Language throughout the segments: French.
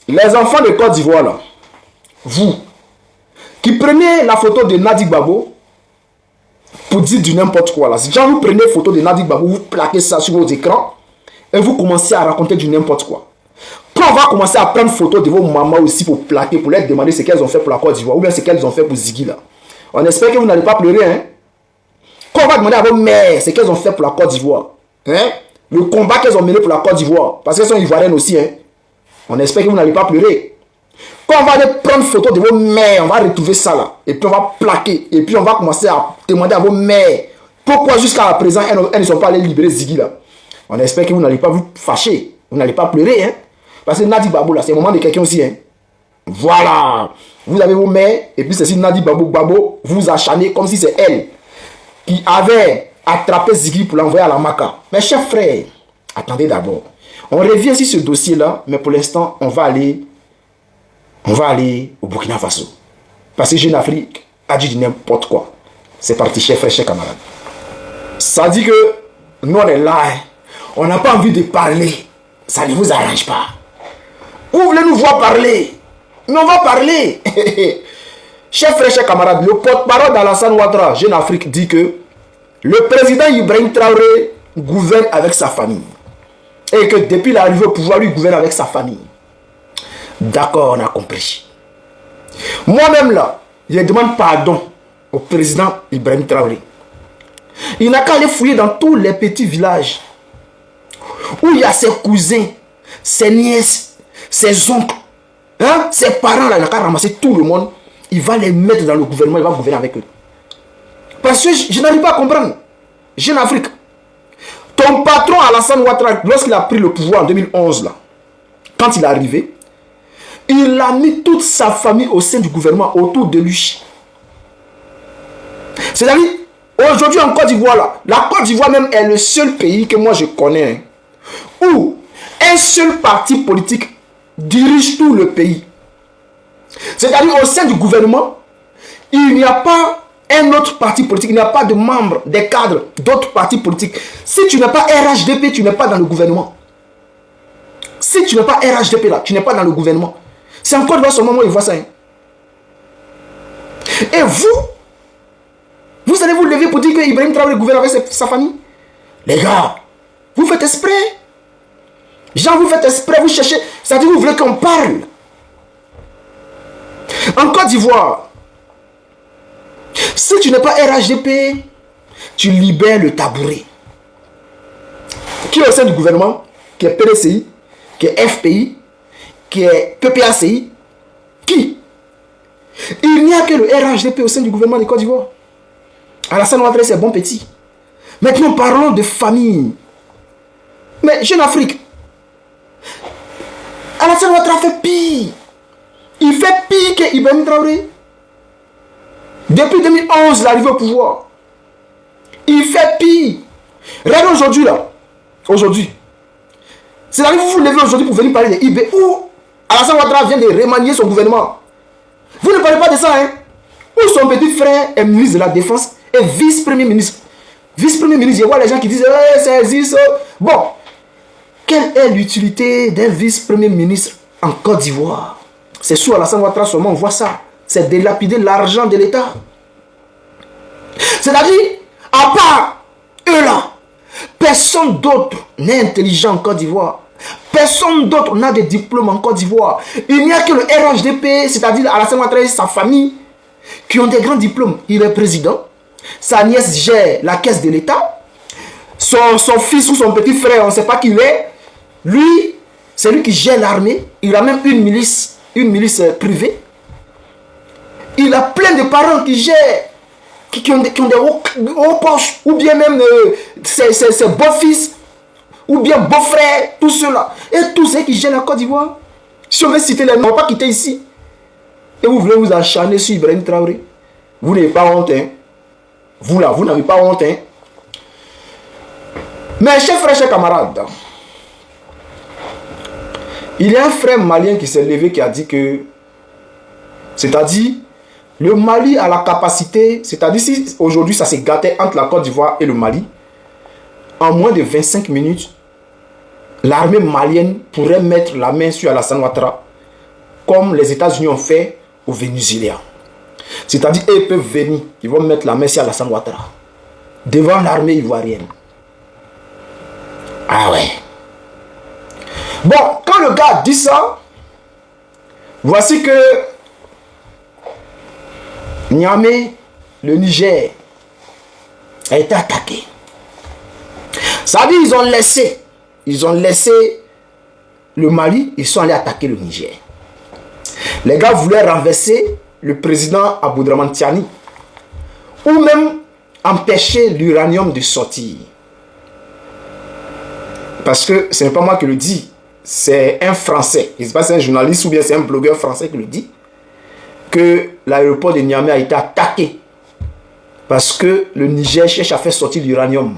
Les enfants de Côte d'Ivoire, là, vous, qui prenez la photo de Nadi Gbagbo pour dire du n'importe quoi, là. Si vous prenez une photo de Nadi Gbagbo, vous plaquez ça sur vos écrans et vous commencez à raconter du n'importe quoi. Quand on va commencer à prendre photo de vos mamans aussi pour plaquer, pour leur demander ce qu'elles ont fait pour la Côte d'Ivoire ou bien ce qu'elles ont fait pour Ziggy, là. On espère que vous n'allez pas pleurer, hein. Quand on va demander à vos mères ce qu'elles ont fait pour la Côte d'Ivoire, hein, le combat qu'elles ont mené pour la Côte d'Ivoire, parce qu'elles sont ivoiriennes aussi, hein, on espère que vous n'allez pas pleurer. Quand on va aller prendre photo de vos mères, on va retrouver ça là, et puis on va plaquer, et puis on va commencer à demander à vos mères pourquoi jusqu'à présent elles ne sont pas allées libérer Ziggy là. On espère que vous n'allez pas vous fâcher, vous n'allez pas pleurer, hein, parce que Nadi Gbagbo là, c'est le moment de quelqu'un aussi, hein. Voilà, vous avez vos mères, et puis c'est Nadi Gbagbo vous acharnez comme si c'est elle qui avait attrapé Ziggy pour l'envoyer à la Maca. Mes chers frères, attendez d'abord. On revient sur ce dossier-là, mais pour l'instant, on va aller au Burkina Faso. Parce que Jeune Afrique a dit n'importe quoi. C'est parti, chers frères, chers camarades. Ça dit que nous, on est là, hein. On n'a pas envie de parler. Ça ne vous arrange pas. Vous voulez nous voir parler? Mais on va parler. Chers frères, chers camarades, le porte-parole d'Alassane Ouattara, Jeune Afrique, dit que le président Ibrahim Traoré gouverne avec sa famille. Et que depuis l'arrivée au pouvoir, lui gouverne avec sa famille. D'accord, on a compris. Moi-même là, je demande pardon au président Ibrahim Traoré. Il n'a qu'à aller fouiller dans tous les petits villages où il y a ses cousins, ses nièces, ses oncles, hein, ses parents là, il n'a qu'à ramasser tout le monde. Il va les mettre dans le gouvernement, il va gouverner avec eux. Parce que je n'arrive pas à comprendre. Jeune Afrique, ton patron Alassane Ouattara, lorsqu'il a pris le pouvoir en 2011, là, quand il est arrivé, il a mis toute sa famille au sein du gouvernement autour de lui. C'est-à-dire, aujourd'hui en Côte d'Ivoire, là, la Côte d'Ivoire même est le seul pays que moi je connais, hein, où un seul parti politique dirige tout le pays. C'est-à-dire, au sein du gouvernement, il n'y a pas un autre parti politique, il n'y a pas de membres, des cadres d'autres partis politiques. Si tu n'es pas RHDP, tu n'es pas dans le gouvernement. Si tu n'es pas RHDP là, tu n'es pas dans le gouvernement. C'est encore dans ce moment où il voit ça. Hein. Et vous allez vous lever pour dire que Ibrahim Traoré gouverne avec sa famille? Les gars, vous faites exprès. Genre, vous faites exprès, vous cherchez. C'est-à-dire, vous voulez qu'on parle. En Côte d'Ivoire, si tu n'es pas RHDP, tu libères le tabouret. Qui est au sein du gouvernement, qui est PDCI, qui est FPI, qui est PPACI, qui? Il n'y a que le RHDP au sein du gouvernement de Côte d'Ivoire. Alassane Ouattara, c'est bon petit. Maintenant, parlons de famille. Mais Jeune Afrique, Alassane Ouattara fait pire. Il fait pire que Ibrahim Traoré. Depuis 2011, l'arrivée au pouvoir. Il fait pire. Regardez aujourd'hui là. Aujourd'hui. C'est-à-dire que vous vous levez aujourd'hui pour venir parler de IB où Alassane Ouattara vient de remanier son gouvernement. Vous ne parlez pas de ça, hein? Où son petit frère est ministre de la Défense et vice-premier ministre. Vice-premier ministre, je vois les gens qui disent c'est existe. Bon, quelle est l'utilité d'un vice-premier ministre en Côte d'Ivoire? C'est sous Alassane Ouattara seulement on voit ça. C'est délapider l'argent de l'État. C'est-à-dire, à part eux là, personne d'autre n'est intelligent en Côte d'Ivoire. Personne d'autre n'a de diplôme en Côte d'Ivoire. Il n'y a que le RHDP, c'est-à-dire Alassane Ouattara et sa famille, qui ont des grands diplômes. Il est président. Sa nièce gère la caisse de l'État. Son fils ou son petit frère, on ne sait pas qui il est. Lui, c'est lui qui gère l'armée. Il a même une milice privée. Il a plein de parents qui gèrent, qui ont des hauts poches, ou bien même ses beaux-fils, ou bien beaux-frères, tout cela. Et tous ceux qui gèrent la Côte d'Ivoire. Si on veut citer les noms, on ne va pas quitter ici. Et vous voulez vous acharner sur Ibrahim Traoré. Vous n'avez pas honte, hein. Vous là, vous n'avez pas honte, hein. Mais chers frères, chers camarades, il y a un frère malien qui s'est levé qui a dit que, c'est-à-dire, le Mali a la capacité, c'est-à-dire si aujourd'hui ça s'est gâté entre la Côte d'Ivoire et le Mali, en moins de 25 minutes, l'armée malienne pourrait mettre la main sur Alassane Ouattara comme les États-Unis ont fait au Venezuela. C'est-à-dire, ils peuvent venir, ils vont mettre la main sur Alassane Ouattara, devant l'armée ivoirienne. Ah ouais. Bon, quand le gars dit ça, voici que Niamey, le Niger, a été attaqué. Ça veut dire ils ont laissé le Mali, ils sont allés attaquer le Niger. Les gars voulaient renverser le président Aboudraman Tiani ou même empêcher l'uranium de sortir. Parce que ce n'est pas moi qui le dis, c'est un Français, je ne sais pas si c'est un journaliste ou bien c'est un blogueur français qui le dit, que l'aéroport de Niamey a été attaqué parce que le Niger cherche à faire sortir l'uranium.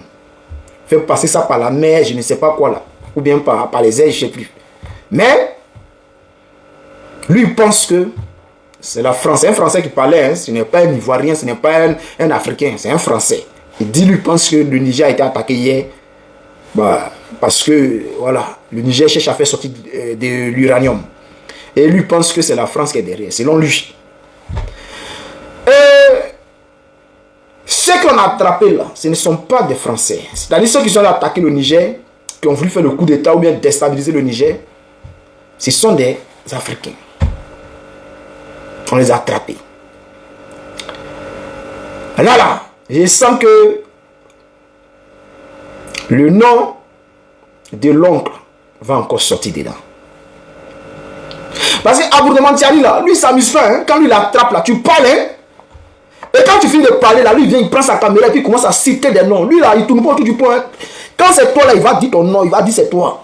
Fait passer ça par la mer, je ne sais pas quoi là, ou bien par les airs, je ne sais plus. Mais, lui il pense que c'est la France, c'est un Français qui parlait, hein, ce n'est pas un Ivoirien, ce n'est pas un Africain, c'est un Français. Il dit, lui pense que le Niger a été attaqué hier, bah, parce que, voilà, le Niger cherche à faire sortir de l'uranium. Et lui pense que c'est la France qui est derrière, selon lui. Ceux qu'on a attrapés là, ce ne sont pas des Français. C'est-à-dire ceux qui sont allés attaquer le Niger, qui ont voulu faire le coup d'État ou bien déstabiliser le Niger, ce sont des Africains. On les a attrapés. Là, je sens que le nom de l'oncle va encore sortir dedans. Parce qu'Aboudraman Tiani là, lui il s'amuse pas, hein. Quand lui l'attrape là, tu parles, hein. Et quand tu finis de parler là, lui vient, il prend sa caméra et puis il commence à citer des noms. Lui là, il tourne pas autour du point, hein. Quand c'est toi là, il va dire ton nom, il va dire c'est toi.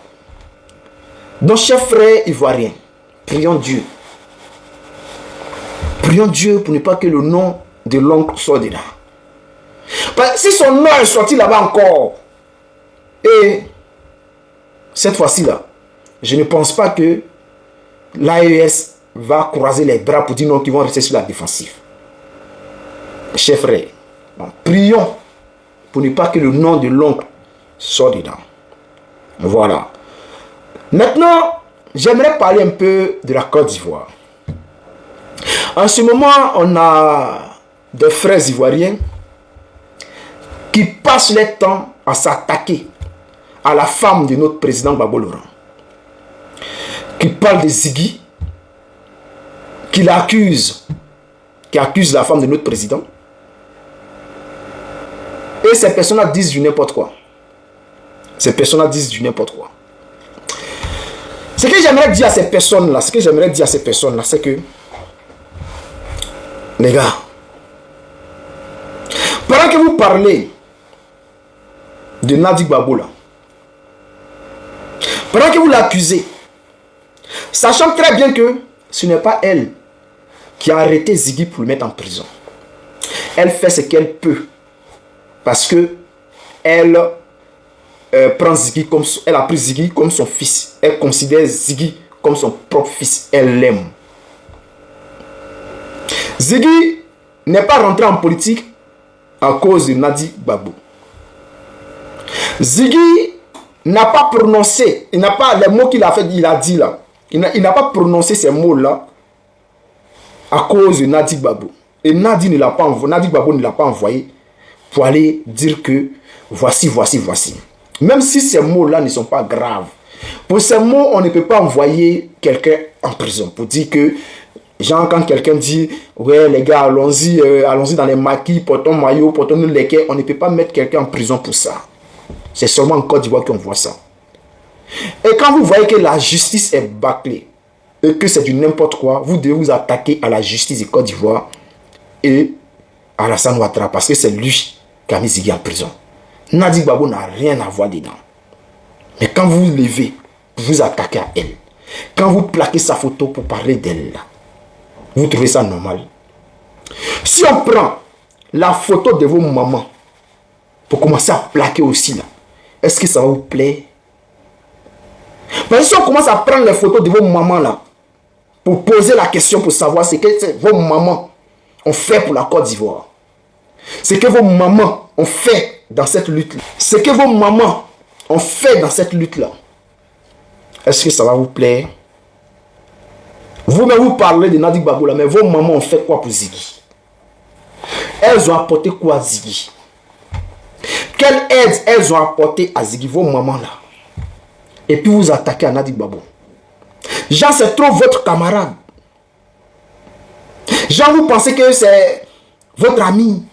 Donc chers frères ivoiriens, prions Dieu. Prions Dieu pour ne pas que le nom de l'oncle soit dedans. Parce que si son nom est sorti là-bas encore, et cette fois-ci là, je ne pense pas que l'AES va croiser les bras pour dire non qu'ils vont rester sur la défensive. Chers frères, prions pour ne pas que le nom de l'oncle soit dedans. Voilà. Maintenant, j'aimerais parler un peu de la Côte d'Ivoire. En ce moment, on a des frères ivoiriens qui passent leur temps à s'attaquer à la femme de notre président Gbagbo Laurent, qui parle de Ziggy, qui l'accuse, qui accuse la femme de notre président. Et ces personnes-là disent du n'importe quoi. Ces personnes-là disent du n'importe quoi. Ce que j'aimerais dire à ces personnes-là, c'est que, les gars, pendant que vous parlez de Nadi Gbagbo là, pendant que vous l'accusez, sachant très bien que ce n'est pas elle qui a arrêté Ziggy pour le mettre en prison. Elle fait ce qu'elle peut. Parce que elle prend Ziggy comme elle a pris Ziggy comme son fils. Elle considère Ziggy comme son propre fils. Elle l'aime. Ziggy n'est pas rentré en politique à cause de Nadi Gbagbo. Ziggy n'a pas prononcé, il n'a pas les mots qu'il a fait, il a dit là. Il n'a pas prononcé ces mots-là à cause de Nadi Gbagbo. Et Nadi Gbagbo ne l'a pas envoyé pour aller dire que voici. Même si ces mots-là ne sont pas graves. Pour ces mots, on ne peut pas envoyer quelqu'un en prison. Pour dire que, genre quand quelqu'un dit, ouais les gars, allons-y dans les maquis, portons maillot, portons les quais, on ne peut pas mettre quelqu'un en prison pour ça. C'est seulement en Côte d'Ivoire qu'on voit ça. Et quand vous voyez que la justice est bâclée, et que c'est du n'importe quoi, vous devez vous attaquer à la justice de Côte d'Ivoire et à Alassane Ouattara, parce que c'est lui qui a mis Ziggy en prison. Nadi Gbagbo n'a rien à voir dedans. Mais quand vous vous levez, vous attaquez à elle. Quand vous plaquez sa photo pour parler d'elle, vous trouvez ça normal. Si on prend la photo de vos mamans pour commencer à plaquer aussi là, est-ce que ça va vous plaire? Parce que si on commence à prendre les photos de vos mamans là, pour poser la question, pour savoir ce que vos mamans ont fait pour la Côte d'Ivoire, ce que vos mamans ont fait dans cette lutte-là, ce que vos mamans ont fait dans cette lutte-là, est-ce que ça va vous plaire? Vous Vous-même, vous parlez de Nadi Gbagbo là, mais vos mamans ont fait quoi pour Ziggy? Elles ont apporté quoi à Ziggy? Quelle aide elles ont apporté à Ziggy, vos mamans là? Et puis vous attaquez à Nadi Gbagbo. Jean, c'est trop votre camarade. Jean, vous pensez que c'est votre ami.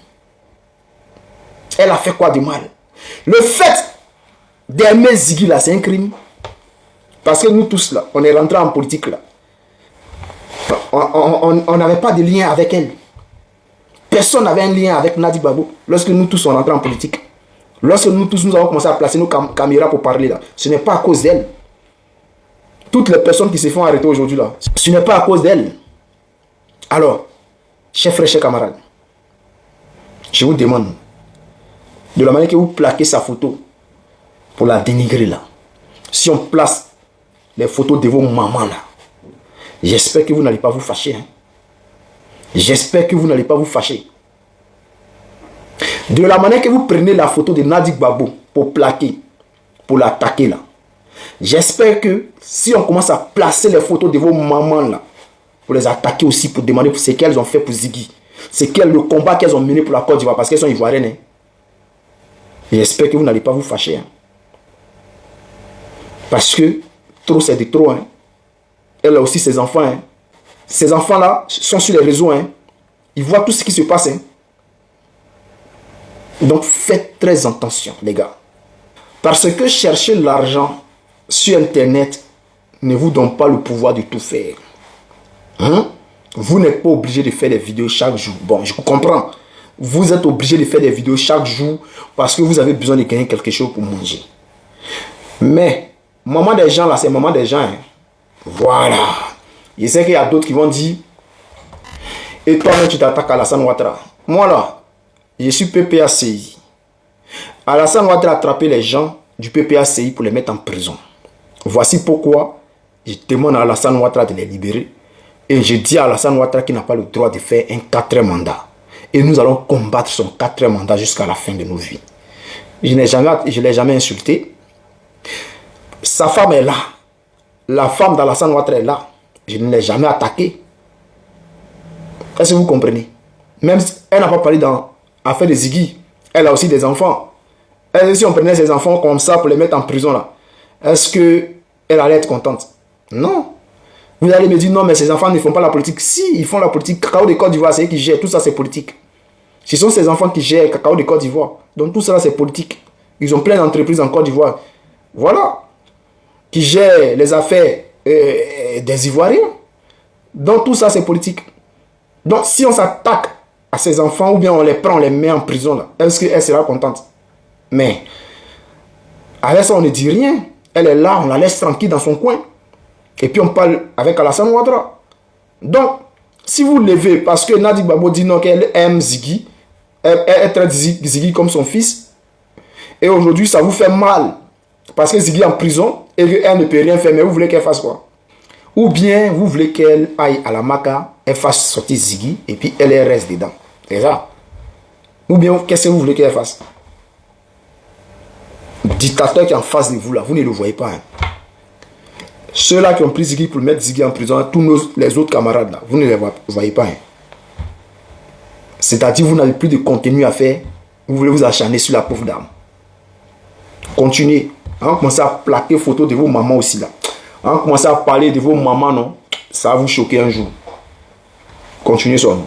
Elle a fait quoi de mal? Le fait d'aimer Ziggy là, c'est un crime. Parce que nous tous là, on est rentrés en politique là. On n'avait pas de lien avec elle. Personne n'avait un lien avec Nadi Gbagbo lorsque nous tous sommes rentrés en politique. Lorsque nous tous nous avons commencé à placer nos caméras pour parler là, ce n'est pas à cause d'elle. Toutes les personnes qui se font arrêter aujourd'hui là, ce n'est pas à cause d'elle. Alors, chers frères, chers camarades, je vous demande, de la manière que vous plaquez sa photo pour la dénigrer là, si on place les photos de vos mamans là, j'espère que vous n'allez pas vous fâcher. Hein? J'espère que vous n'allez pas vous fâcher. De la manière que vous prenez la photo de Nadi Gbagbo pour plaquer, pour l'attaquer là, j'espère que si on commence à placer les photos de vos mamans là, pour les attaquer aussi, pour demander ce qu'elles ont fait pour Ziggy, c'est quel le combat qu'elles ont mené pour la Côte d'Ivoire, parce qu'elles sont ivoiriennes. Hein? J'espère que vous n'allez pas vous fâcher. Hein? Parce que trop c'est de trop. Hein? Elle a aussi ses enfants. Hein? Ces enfants-là sont sur les réseaux. Hein? Ils voient tout ce qui se passe. Hein? Donc faites très attention, les gars. Parce que chercher l'argent sur Internet ne vous donne pas le pouvoir de tout faire. Hein? Vous n'êtes pas obligé de faire des vidéos chaque jour. Bon, je comprends. Vous êtes obligé de faire des vidéos chaque jour parce que vous avez besoin de gagner quelque chose pour manger. Mais, maman des gens là, c'est maman des gens. Hein? Voilà. Je sais qu'il y a d'autres qui vont dire, et toi-même tu t'attaques à Alassane Ouattara. Moi là, je suis PPACI. Alassane Ouattara a attrapé les gens du PPACI pour les mettre en prison. Voici pourquoi je demande à Alassane Ouattara de les libérer. Et je dis à Alassane Ouattara qu'il n'a pas le droit de faire un 4e mandat. Et nous allons combattre son 4e mandat jusqu'à la fin de nos vies. Je ne l'ai jamais insulté. Sa femme est là. La femme d'Alassane Ouattara est là. Je ne l'ai jamais attaqué. Est-ce que vous comprenez? Même si elle n'a pas parlé dans l'affaire de Ziggy, elle a aussi des enfants. Et si on prenait ses enfants comme ça pour les mettre en prison là, est-ce qu'elle allait être contente? Non. Vous allez me dire non, mais ces enfants ne font pas la politique. Si, ils font la politique. Cacao de Côte d'Ivoire, c'est eux qui gèrent. Tout ça, c'est politique. Ce sont ces enfants qui gèrent Cacao de Côte d'Ivoire. Donc tout ça, c'est politique. Ils ont plein d'entreprises en Côte d'Ivoire. Voilà. Qui gèrent les affaires des Ivoiriens. Donc tout ça, c'est politique. Donc si on s'attaque à ces enfants ou bien on les prend, on les met en prison, là, est-ce qu'elle sera contente? Mais avec ça, on ne dit rien. Elle est là, on la laisse tranquille dans son coin. Et puis on parle avec Alassane Ouattara. Donc, si vous levez, parce que Nadi Gbagbo dit non, qu'elle aime Ziggy, elle traite Ziggy comme son fils, et aujourd'hui ça vous fait mal, parce que Ziggy est en prison, et qu'elle ne peut rien faire, mais vous voulez qu'elle fasse quoi? Ou bien vous voulez qu'elle aille à la Maca, elle fasse sortir Ziggy, et puis elle reste dedans. C'est ça. Ou bien, qu'est-ce que vous voulez qu'elle fasse? Le dictateur qui est en face de vous, là, vous ne le voyez pas. Hein. Ceux-là qui ont pris Ziggy pour mettre Ziggy en prison, tous les autres camarades, là, vous ne les voyez pas. Hein. C'est-à-dire, vous n'avez plus de contenu à faire. Vous voulez vous acharner sur la pauvre dame. Continuez. On commence à plaquer photos de vos mamans aussi, là. On commence à parler de vos mamans, non? Ça va vous choquer un jour. Continuez sur nous.